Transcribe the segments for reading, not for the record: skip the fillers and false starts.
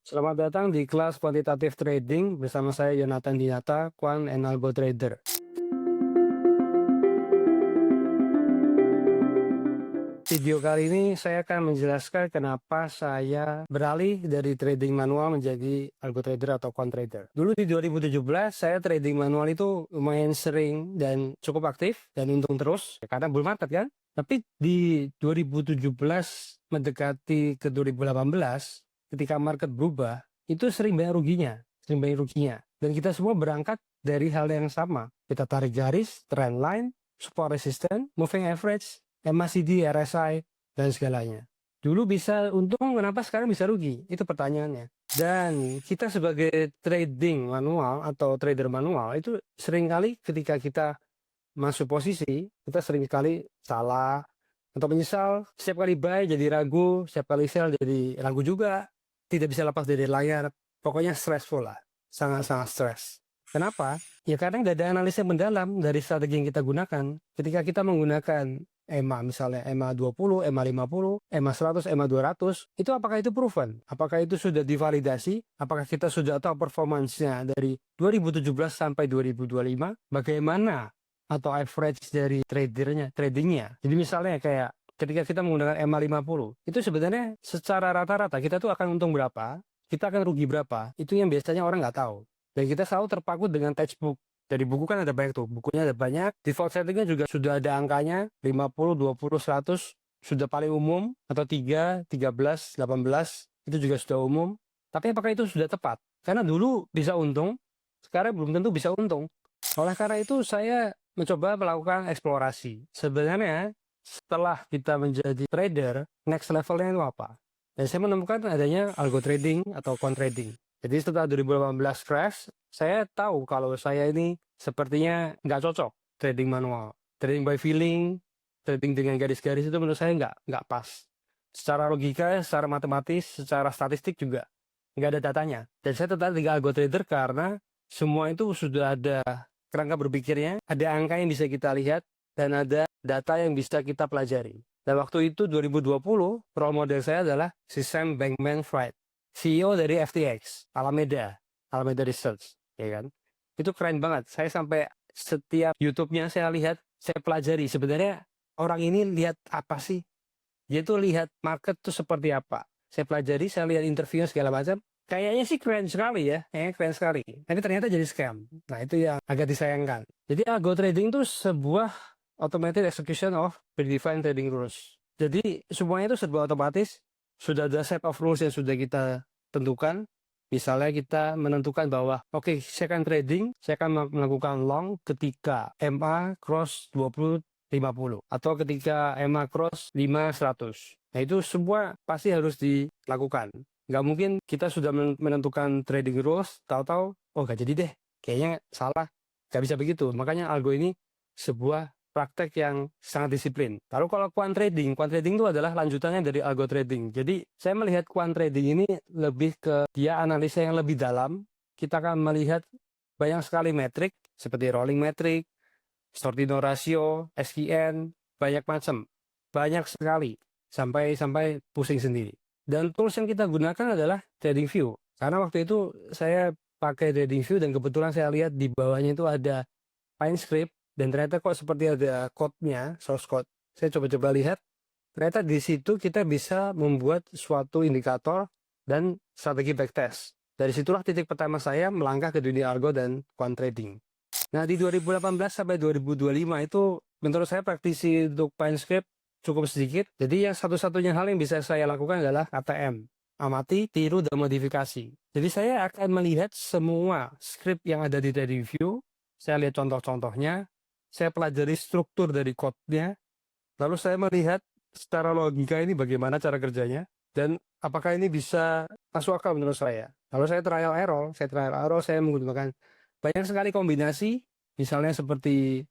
Selamat datang di kelas kuantitatif trading bersama saya Yonatan Dinata, Quant and Algo Trader. Video kali ini saya akan menjelaskan kenapa saya beralih dari trading manual menjadi algo trader atau quant trader. Dulu di 2017 saya trading manual itu lumayan sering dan cukup aktif dan untung terus karena bull market kan. Tapi di 2017 mendekati ke 2018 ketika market berubah itu sering banyak ruginya. Dan kita semua berangkat dari hal yang sama. Kita tarik garis, trend line, support resistance, moving average, MACD, RSI, dan segalanya. Dulu bisa untung, kenapa sekarang bisa rugi? Itu pertanyaannya. Dan kita sebagai trading manual atau trader manual itu seringkali ketika kita masuk posisi, kita seringkali salah atau menyesal. Setiap kali buy jadi ragu, setiap kali sell jadi ragu juga. Tidak bisa lepas dari layar. Pokoknya stressful lah. Sangat-sangat stres. Kenapa? Ya karena nggak ada analisa mendalam dari strategi yang kita gunakan. Ketika kita menggunakan EMA misalnya EMA 20, EMA 50, EMA 100, EMA 200, itu apakah itu proven? Apakah itu sudah divalidasi? Apakah kita sudah tahu performansnya dari 2017 sampai 2025? Bagaimana atau average dari tradingnya? Jadi misalnya kayak ketika kita menggunakan EMA 50, itu sebenarnya secara rata-rata kita tuh akan untung berapa, kita akan rugi berapa, itu yang biasanya orang nggak tahu. Dan kita selalu terpaku dengan textbook. Dari buku kan ada banyak tuh, bukunya ada banyak. Default settingnya juga sudah ada angkanya, 50, 20, 100, sudah paling umum, atau 3, 13, 18, itu juga sudah umum. Tapi apakah itu sudah tepat? Karena dulu bisa untung, sekarang belum tentu bisa untung. Oleh karena itu saya mencoba melakukan eksplorasi. Sebenarnya setelah kita menjadi trader, next levelnya itu apa? Dan saya menemukan adanya algo trading atau quant trading. Jadi setelah 2018 crash, saya tahu kalau saya ini sepertinya nggak cocok trading manual. Trading by feeling, trading dengan garis-garis itu menurut saya nggak pas. Secara logika, secara matematis, secara statistik juga nggak ada datanya. Dan saya tertarik dengan algo trader karena semua itu sudah ada kerangka berpikirnya, ada angka yang bisa kita lihat, dan ada data yang bisa kita pelajari. Dan waktu itu 2020, role model saya adalah si Sam Bankman-Fried, CEO dari FTX, Alameda Research, ya kan? Itu keren banget. Saya sampai setiap YouTube-nya saya lihat, saya pelajari sebenarnya orang ini lihat apa sih? Dia tuh lihat market tuh seperti apa. Saya pelajari, saya lihat interviewnya segala macam. Kayaknya sih keren sekali ya, keren sekali. Tapi ternyata jadi scam. Nah itu yang agak disayangkan. Jadi algo trading itu sebuah automated execution of predefined trading rules. Jadi semuanya itu serba otomatis. Sudah ada set of rules yang sudah kita tentukan. Misalnya kita menentukan bahwa oke, saya akan trading, saya akan melakukan long ketika MA cross 20 50 atau ketika EMA cross 5 100. Nah itu semua pasti harus dilakukan. Nggak mungkin kita sudah menentukan trading rules, tahu-tahu oh nggak jadi deh, kayaknya salah. Nggak bisa begitu. Makanya algo ini sebuah praktek yang sangat disiplin. Lalu kalau quant trading itu adalah lanjutannya dari algo trading. Jadi saya melihat quant trading ini lebih ke dia analisa yang lebih dalam. Kita akan melihat banyak sekali metrik seperti rolling metric, Sortino rasio, SQN, banyak macam, banyak sekali, sampai pusing sendiri. Dan tools yang kita gunakan adalah TradingView. Karena waktu itu saya pakai TradingView dan kebetulan saya lihat di bawahnya itu ada PineScript dan ternyata kok seperti ada code-nya, source code. Saya coba-coba lihat, ternyata di situ kita bisa membuat suatu indikator dan strategi backtest. Dari situlah titik pertama saya melangkah ke dunia algo dan quant trading. Nah di 2018 sampai 2025 itu menurut saya praktisi untuk PineScript cukup sedikit. Jadi yang satu-satunya hal yang bisa saya lakukan adalah ATM. Amati, tiru, dan modifikasi. Jadi saya akan melihat semua script yang ada di TradingView. Saya lihat contoh-contohnya. Saya pelajari struktur dari code-nya. Lalu saya melihat secara logika ini bagaimana cara kerjanya. Dan apakah ini bisa masuk akal menurut saya. Lalu saya trial error, saya menggunakan banyak sekali kombinasi, misalnya seperti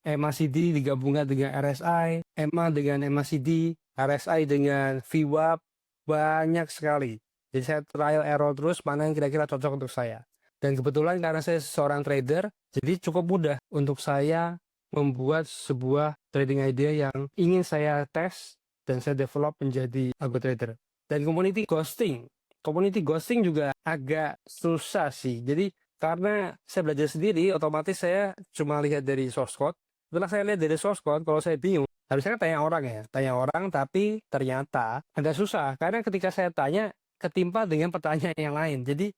MACD digabungkan dengan RSI, EMA dengan MACD, RSI dengan VWAP, banyak sekali. Jadi saya trial error terus mana yang kira-kira cocok untuk saya. Dan kebetulan karena saya seorang trader, jadi cukup mudah untuk saya membuat sebuah trading idea yang ingin saya tes dan saya develop menjadi algo trader. Dan community ghosting Community ghosting juga agak susah sih. Jadi karena saya belajar sendiri, otomatis saya cuma lihat dari source code. Setelah saya lihat dari source code, kalau saya bingung, harusnya kan tanya orang ya, tanya orang, tapi ternyata agak susah. Karena ketika saya tanya, ketimpa dengan pertanyaan yang lain. Jadi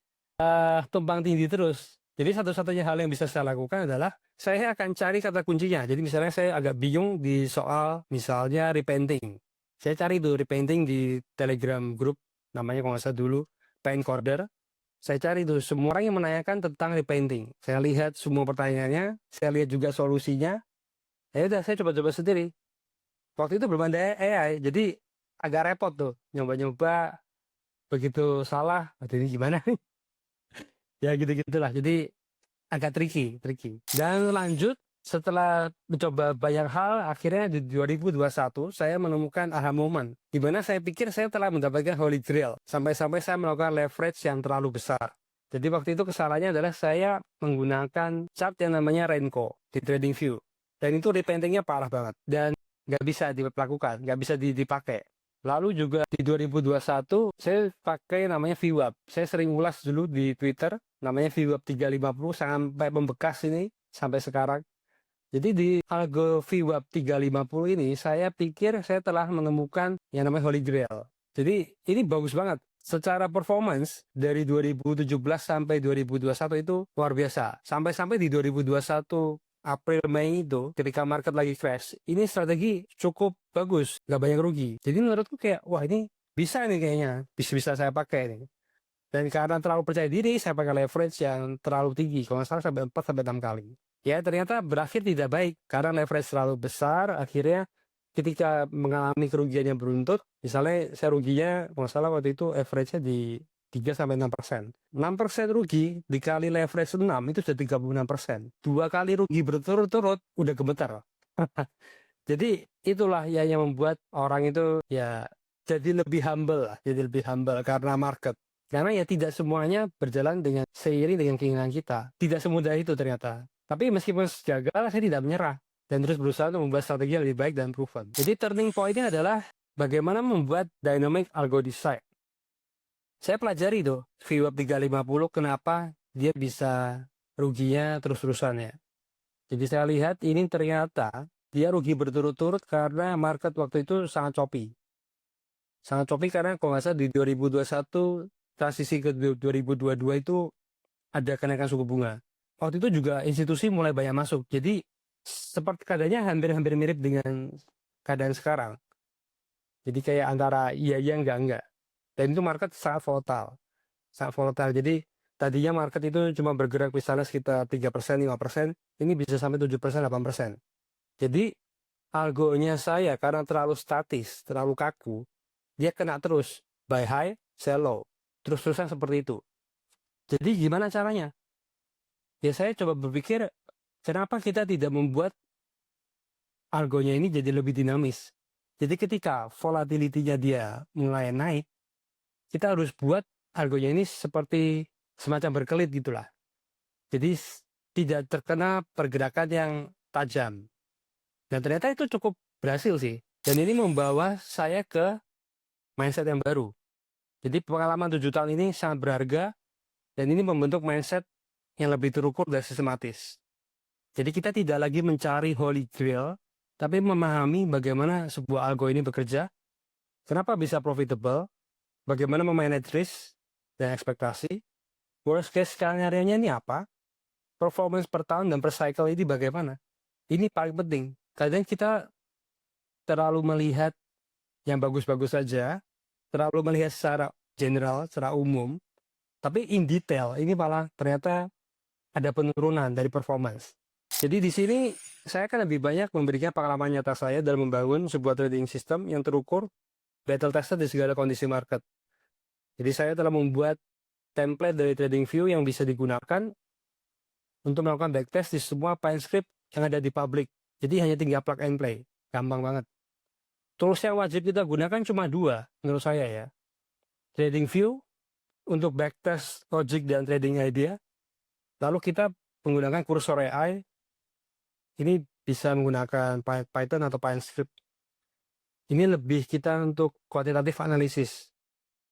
tumpang tindih terus. Jadi satu-satunya hal yang bisa saya lakukan adalah saya akan cari kata kuncinya. Jadi misalnya saya agak bingung di soal misalnya repainting. Saya cari tuh repainting di Telegram grup, namanya kalau nggak salah dulu Paint Corder. Saya cari tuh semua orang yang menanyakan tentang repainting. Saya lihat semua pertanyaannya, saya lihat juga solusinya. Ya udah saya coba-coba sendiri. Waktu itu belum ada AI, jadi agak repot tuh nyoba-nyoba, begitu salah, aduh ini gimana nih? Ya gitu-gitulah. Jadi agak tricky. Dan lanjut, setelah mencoba banyak hal, akhirnya di 2021 saya menemukan aha moment, di mana saya pikir saya telah mendapatkan holy grail, sampai-sampai saya melakukan leverage yang terlalu besar. Jadi waktu itu kesalahannya adalah saya menggunakan chart yang namanya Renko di TradingView. Dan itu repaintingnya parah banget. Dan nggak bisa dilakukan, nggak bisa dipakai. Lalu juga di 2021 saya pakai namanya VWAP. Saya sering ulas dulu di Twitter, namanya VWAP 350 sampai membekas ini sampai sekarang. Jadi di algo VWAP 350 ini saya pikir saya telah menemukan yang namanya Holy Grail. Jadi ini bagus banget. Secara performance dari 2017 sampai 2021 itu luar biasa. Sampai-sampai di 2021 April Mei itu ketika market lagi crash, ini strategi cukup bagus, nggak banyak rugi. Jadi menurutku kayak wah ini bisa nih kayaknya, bisa saya pakai nih. Dan karena terlalu percaya diri, saya pakai leverage yang terlalu tinggi, kalau nggak salah sampai 4 sampai 6 kali. Ya ternyata berakhir tidak baik karena leverage terlalu besar. Akhirnya ketika mengalami kerugian yang beruntut, misalnya saya ruginya kalau nggak salah waktu itu average-nya di 3 sampai 6%. 6% rugi dikali leverage 6 itu sudah 36%. 2 kali rugi berturut-turut udah gemetar. Jadi itulah ya yang membuat orang itu ya jadi lebih humble lah, jadi lebih humble karena market. Karena ya tidak semuanya berjalan dengan seiring dengan keinginan kita. Tidak semudah itu ternyata. Tapi meskipun gagal, saya tidak menyerah. Dan terus berusaha untuk membuat strategi yang lebih baik dan proven. Jadi turning point-nya adalah bagaimana membuat dynamic algo design. Saya pelajari tuh VWAP 350 kenapa dia bisa ruginya terus-terusan ya. Jadi saya lihat ini ternyata dia rugi berturut-turut karena market waktu itu sangat choppy. Sangat choppy karena kalau nggak salah di 2021 transisi ke 2022 itu ada kenaikan suku bunga. Waktu itu juga institusi mulai banyak masuk. Jadi seperti keadaannya hampir-hampir mirip dengan keadaan sekarang. Jadi kayak antara iya enggak. Dan itu market sangat volatile. Sangat volatile. Jadi tadinya market itu cuma bergerak misalnya sekitar 3%, 5%, ini bisa sampai 7%, 8%. Jadi algonya saya karena terlalu statis, terlalu kaku, dia kena terus buy high, sell low. Terus-terusan seperti itu. Jadi gimana caranya? Ya saya coba berpikir, kenapa kita tidak membuat algonya ini jadi lebih dinamis? Jadi ketika volatility-nya dia mulai naik, kita harus buat algonya ini seperti semacam berkelit gitulah. Jadi tidak terkena pergerakan yang tajam. Dan ternyata itu cukup berhasil sih. Dan ini membawa saya ke mindset yang baru. Jadi pengalaman 7 tahun ini sangat berharga dan ini membentuk mindset yang lebih terukur dan sistematis. Jadi kita tidak lagi mencari holy grail, tapi memahami bagaimana sebuah algo ini bekerja, kenapa bisa profitable, bagaimana memanage risk dan ekspektasi, worst case skenario-nya ini apa, performance per tahun dan per cycle ini bagaimana. Ini paling penting. Kadang kita terlalu melihat yang bagus-bagus saja, terlalu melihat secara general, secara umum, tapi in detail ini malah ternyata ada penurunan dari performance. Jadi di sini saya akan lebih banyak memberikan pengalaman nyata saya dalam membangun sebuah trading system yang terukur, battle tested di segala kondisi market. Jadi saya telah membuat template dari TradingView yang bisa digunakan untuk melakukan backtest di semua file script yang ada di public. Jadi hanya tinggal plug and play, gampang banget. Tools yang wajib kita gunakan cuma 2 menurut saya ya. TradingView untuk backtest logic dan trading idea. Lalu kita menggunakan kursor AI. Ini bisa menggunakan Python atau PyScript. Ini lebih kita untuk kuantitatif analisis.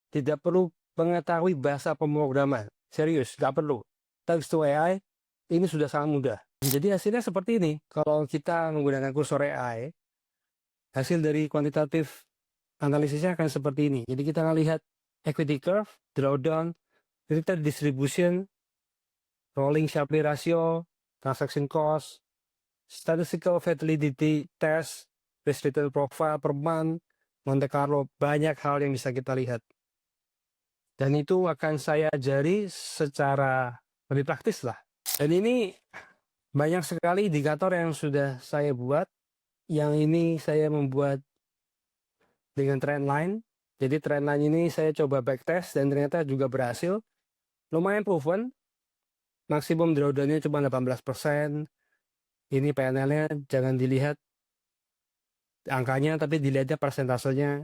Tidak perlu mengetahui bahasa pemrograman. Serius, nggak perlu. Thanks to AI, ini sudah sangat mudah. Jadi hasilnya seperti ini. Kalau kita menggunakan kursor AI, hasil dari kuantitatif analisisnya akan seperti ini. Jadi kita akan lihat equity curve, drawdown, return distribution, rolling Shapley ratio, transaction cost, statistical validity test, risk return profile per month, Monte Carlo, banyak hal yang bisa kita lihat. Dan itu akan saya ajari secara lebih praktis lah. Dan ini banyak sekali indikator yang sudah saya buat. Yang ini saya membuat dengan trend line. Jadi trend line ini saya coba backtest dan ternyata juga berhasil. Lumayan proven. Maksimum drawdown-nya cuma 18%. Ini PNL-nya jangan dilihat angkanya, tapi dilihatnya persentasenya.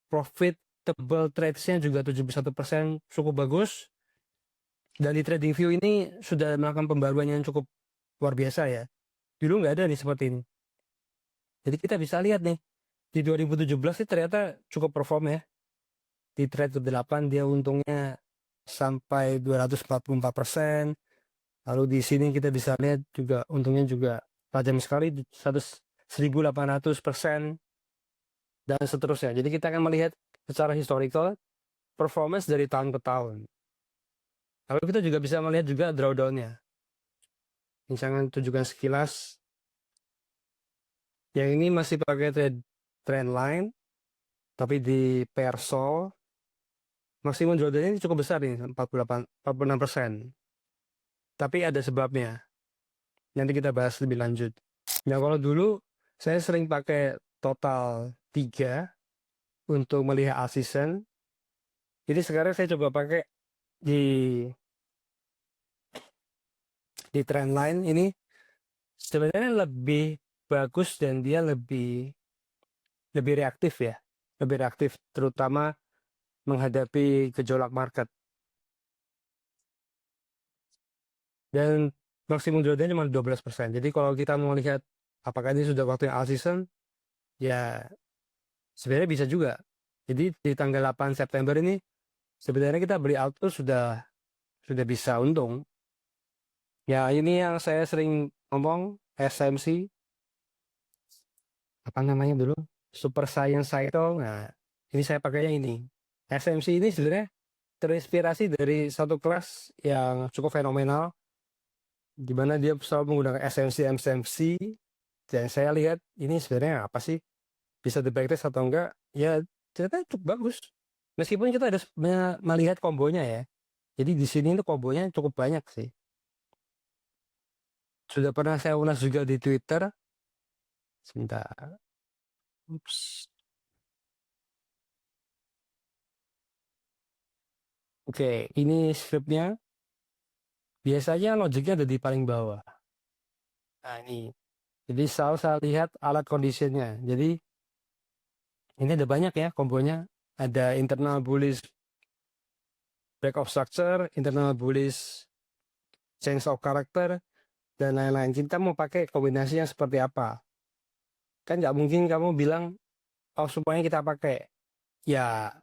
Profitable trades-nya juga 71%, cukup bagus. Dan di TradingView ini sudah melakukan pembaruan yang cukup luar biasa ya. Dulu nggak ada nih seperti ini. Jadi kita bisa lihat nih, di 2017 sih ternyata cukup perform ya. Di trade ke-8 dia untungnya sampai 244%. Lalu di sini kita bisa lihat juga untungnya juga tajam sekali 1.800% dan seterusnya. Jadi kita akan melihat secara historical performance dari tahun ke tahun. Lalu kita juga bisa melihat juga drawdown-nya. Ini saya tunjukkan sekilas. Yang ini masih pakai trend line, tapi di perso maksimum drawdown ini cukup besar nih, 46%. Tapi ada sebabnya. Nanti kita bahas lebih lanjut. Nah, kalau dulu saya sering pakai total 3 untuk melihat all season. Jadi sekarang saya coba pakai di trend line ini. Sebenarnya lebih bagus dan dia lebih reaktif ya. Lebih reaktif terutama menghadapi gejolak market. Dan maksimum drawdown cuma 12%. Jadi kalau kita mau lihat apakah ini sudah waktunya all season, ya sebenarnya bisa juga. Jadi di tanggal 8 September ini sebenarnya kita beli auto sudah bisa untung. Ya ini yang saya sering ngomong, SMC, apa namanya dulu, Super Science Cycle. Nah ini saya pakainya ini. SMC ini sebenarnya terinspirasi dari satu kelas yang cukup fenomenal, di mana dia selalu menggunakan SMC, dan saya lihat ini sebenarnya apa sih, bisa di backtest atau enggak, ya ternyata cukup bagus. Meskipun kita ada melihat kombonya ya. Jadi di sini itu kombonya cukup banyak sih. Sudah pernah saya ulas juga di Twitter. Sebentar. Ups. Oke, ini scriptnya. Biasanya logiknya ada di paling bawah. Nah ini. Jadi selalu saya lihat alat conditionnya. Jadi ini ada banyak ya kombonya. Ada internal bullish break of structure, internal bullish change of character, dan lain-lain. Kita mau pakai kombinasinya seperti apa? Kan nggak mungkin kamu bilang, oh semuanya kita pakai. Ya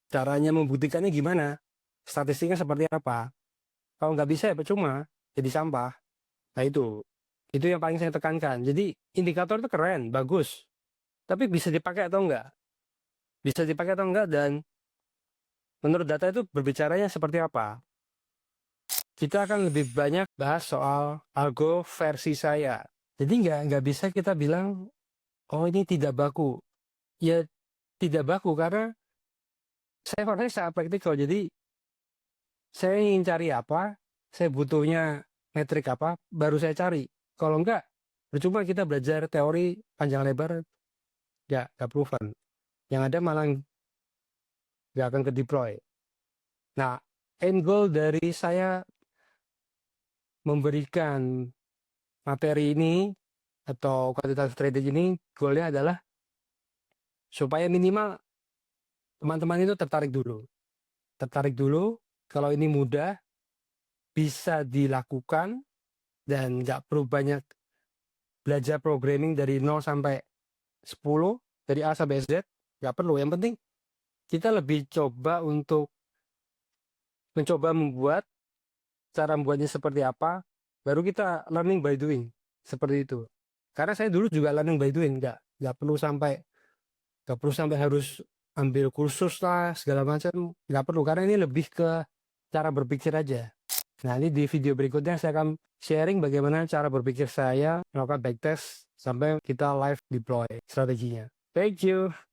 caranya membuktikannya gimana? Statistiknya seperti apa? Kalau nggak bisa ya percuma, jadi sampah. Nah itu yang paling saya tekankan. Jadi indikator itu keren, bagus. Tapi bisa dipakai atau enggak? Bisa dipakai atau enggak, dan menurut data itu berbicaranya seperti apa? Kita akan lebih banyak bahas soal algo versi saya. Jadi nggak bisa kita bilang, oh ini tidak baku. Ya tidak baku karena saya orangnya sangat praktikal. Jadi saya ingin cari apa, saya butuhnya metrik apa, baru saya cari. Kalau enggak, percuma kita belajar teori panjang lebar, ya nggak proven. Yang ada malah nggak akan ke deploy. Nah, end goal dari saya memberikan materi ini atau kuantitatif trading ini, goalnya adalah supaya minimal teman-teman itu tertarik dulu. Kalau ini mudah, bisa dilakukan, dan nggak perlu banyak belajar programming dari 0 sampai 10, dari A sampai Z, nggak perlu. Yang penting kita lebih coba untuk mencoba membuat, cara membuatnya seperti apa, baru kita learning by doing, seperti itu. Karena saya dulu juga learning by doing, nggak perlu sampai harus ambil kursus lah segala macam, nggak perlu, karena ini lebih ke cara berpikir aja. Nah, ini di video berikutnya saya akan sharing bagaimana cara berpikir saya melakukan backtest sampai kita live deploy strateginya. Thank you.